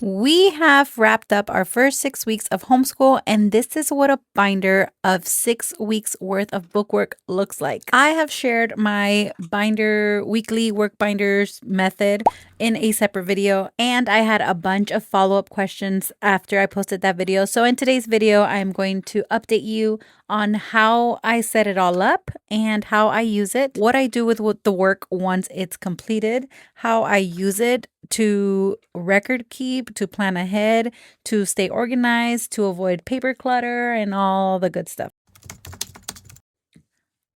We have wrapped up our first 6 weeks of homeschool, and this is what a binder of 6 weeks worth of bookwork looks like. I have shared my binder weekly work binders method in a separate video, and I had a bunch of follow-up questions after I posted that video. So in today's video, I'm going to update you on how I set it all up and how I use it, what I do with the work once it's completed, how I use it to record keep, to plan ahead, to stay organized, to avoid paper clutter, and all the good stuff.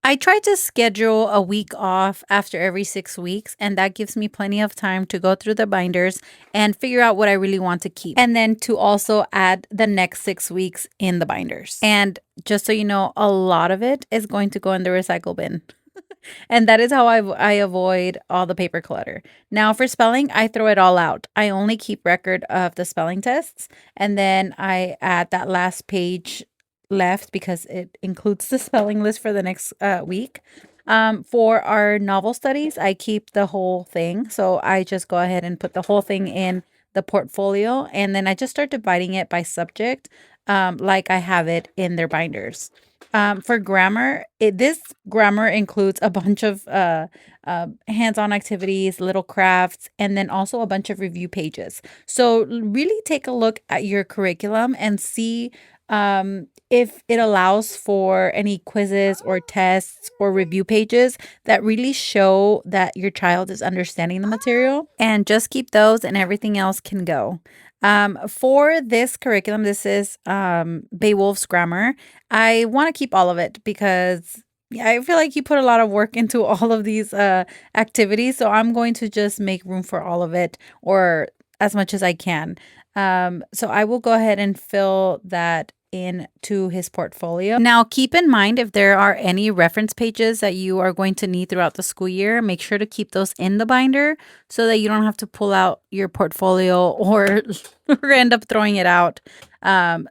I try to schedule a week off after every 6 weeks, and that gives me plenty of time to go through the binders and figure out what I really want to keep. And then to also add the next 6 weeks in the binders. And just so you know, a lot of it is going to go in the recycle bin. And that is how I avoid all the paper clutter. Now, for spelling, I throw it all out. I only keep record of the spelling tests, and then I add that last page left because it includes the spelling list for the next week. For our novel studies, I keep the whole thing. So I just go ahead and put the whole thing in the portfolio, and then I just start dividing it by subject, like I have it in their binders. For grammar, this grammar includes a bunch of hands-on activities, little crafts, and then also a bunch of review pages. So really take a look at your curriculum and see if it allows for any quizzes or tests or review pages that really show that your child is understanding the material. And just keep those, and everything else can go. For this curriculum, this is Beowulf's grammar. I want to keep all of it because I feel like you put a lot of work into all of these activities. So I'm going to just make room for all of it, or as much as I can. So I will go ahead and fill that into his portfolio. Now, keep in mind, if there are any reference pages that you are going to need throughout the school year, make sure to keep those in the binder so that you don't have to pull out your portfolio or, or end up throwing it out.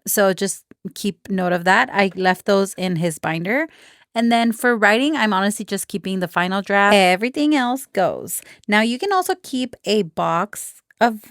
So just keep note of that. I left those in his binder. And then for writing, I'm honestly just keeping the final draft. Everything else goes. Now, you can also keep a box of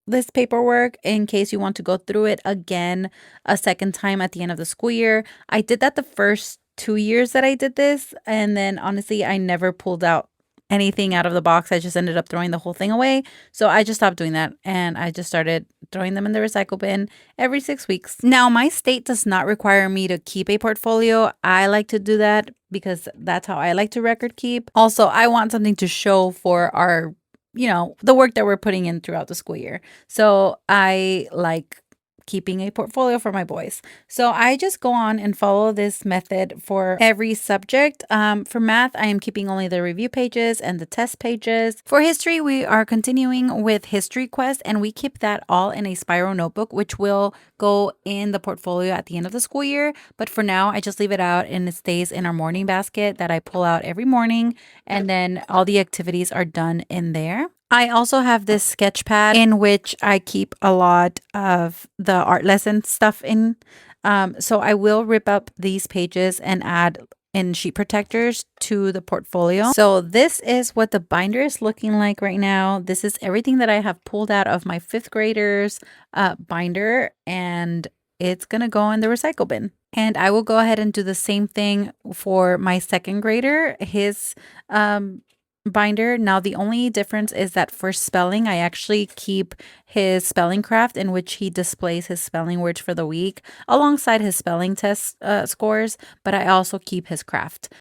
this paperwork in case you want to go through it again a second time at the end of the school year. I did that the first 2 years that I did this, and then honestly, I never pulled out anything out of the box. I just ended up throwing the whole thing away. So I just stopped doing that, and I just started throwing them in the recycle bin every 6 weeks. Now, my state does not require me to keep a portfolio. I like to do that because that's how I like to record keep. Also, I want something to show for our the work that we're putting in throughout the school year. So I like keeping a portfolio for my boys. So I just go on and follow this method for every subject. For math, I am keeping only the review pages and the test pages. For history, we are continuing with History Quest, and we keep that all in a spiral notebook, which will go in the portfolio at the end of the school year. But for now, I just leave it out, and it stays in our morning basket that I pull out every morning, and then all the activities are done in there. I also have this sketch pad in which I keep a lot of the art lesson stuff in. So I will rip up these pages and add in sheet protectors to the portfolio. So this is what the binder is looking like right now. This is everything that I have pulled out of my fifth graders binder, and it's going to go in the recycle bin. And I will go ahead and do the same thing for my second grader, his binder. Now, the only difference is that for spelling, I actually keep his spelling craft in which he displays his spelling words for the week alongside his spelling test scores, but I also keep his craft.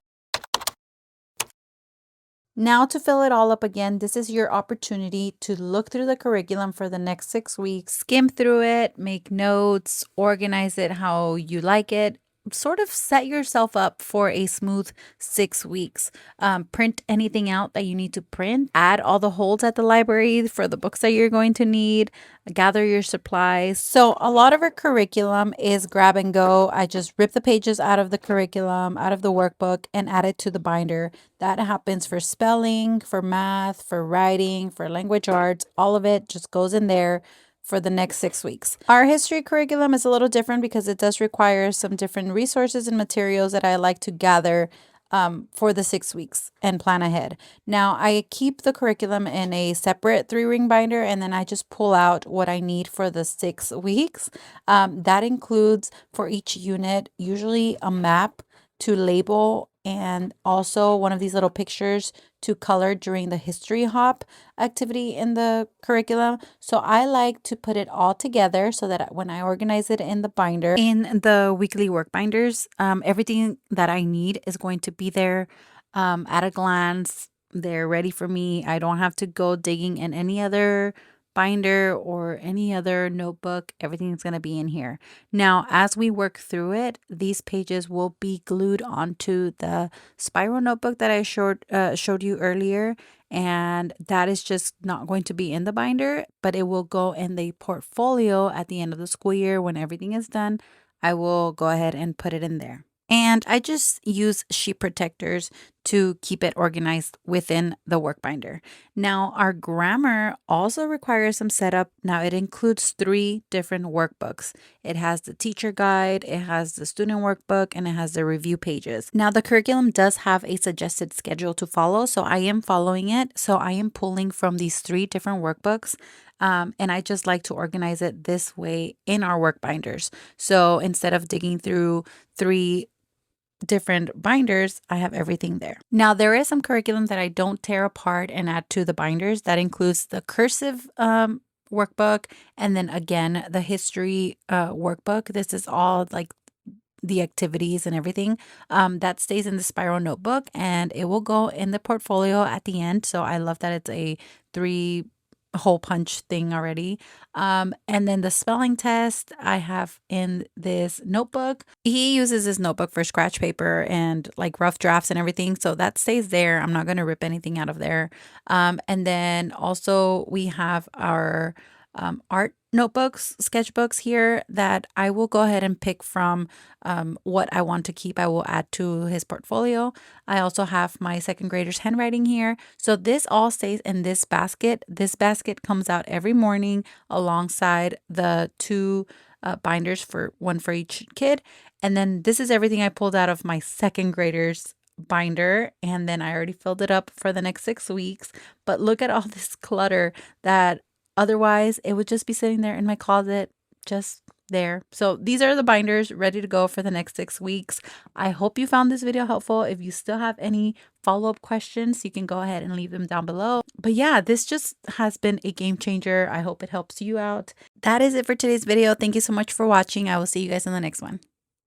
Now, to fill it all up again, this is your opportunity to look through the curriculum for the next 6 weeks, skim through it, make notes, organize it how you like it, sort of set yourself up for a smooth 6 weeks. Print anything out that you need to print, add all the holds at the library for the books that you're going to need, gather your supplies. So a lot of our curriculum is grab and go. I just rip the pages out of the curriculum, out of the workbook, and add it to the binder. That happens for spelling, for math, for writing, for language arts. All of it just goes in there for the next 6 weeks. Our history curriculum is a little different because it does require some different resources and materials that I like to gather for the 6 weeks and plan ahead. Now, I keep the curriculum in a separate 3-ring binder, and then I just pull out what I need for the 6 weeks. That includes for each unit, usually a map to label and also one of these little pictures to color during the history hop activity in the curriculum. So I like to put it all together so that when I organize it in the binder, in the weekly work binders, everything that I need is going to be there at a glance. They're ready for me. I don't have to go digging in any other binder or any other notebook. Everything's going to be in here. Now, as we work through it, these pages will be glued onto the spiral notebook that I showed you earlier. And that is just not going to be in the binder, but it will go in the portfolio at the end of the school year when everything is done. I will go ahead and put it in there. And I just use sheet protectors to keep it organized within the work binder. Now, our grammar also requires some setup. Now, it includes 3 different workbooks. It has the teacher guide, it has the student workbook, and it has the review pages. Now, the curriculum does have a suggested schedule to follow, so I am following it. So I am pulling from these 3 different workbooks. And I just like to organize it this way in our work binders. So instead of digging through 3 different binders, I have everything there. Now, there is some curriculum that I don't tear apart and add to the binders. That includes the cursive workbook, and then again, the history workbook. This is all like the activities and everything that stays in the spiral notebook, and it will go in the portfolio at the end. So I love that it's a 3 hole punch thing already. And then the spelling test I have in this notebook. He uses this notebook for scratch paper and like rough drafts and everything. So that stays there. I'm not going to rip anything out of there. And then also we have our art notebooks, sketchbooks here that I will go ahead and pick from what I want to keep. I will add to his portfolio. I also have my second grader's handwriting here. So this all stays in this basket. This basket comes out every morning alongside the 2 binders, for one for each kid. And then this is everything I pulled out of my second grader's binder, and then I already filled it up for the next 6 weeks. But look at all this clutter that otherwise it would just be sitting there in my closet, just there. So these are the binders ready to go for the next 6 weeks. I hope you found this video helpful. If you still have any follow-up questions, you can go ahead and leave them down below. But yeah, this just has been a game changer. I hope it helps you out. That is it for today's video. Thank you so much for watching. I will see you guys in the next one.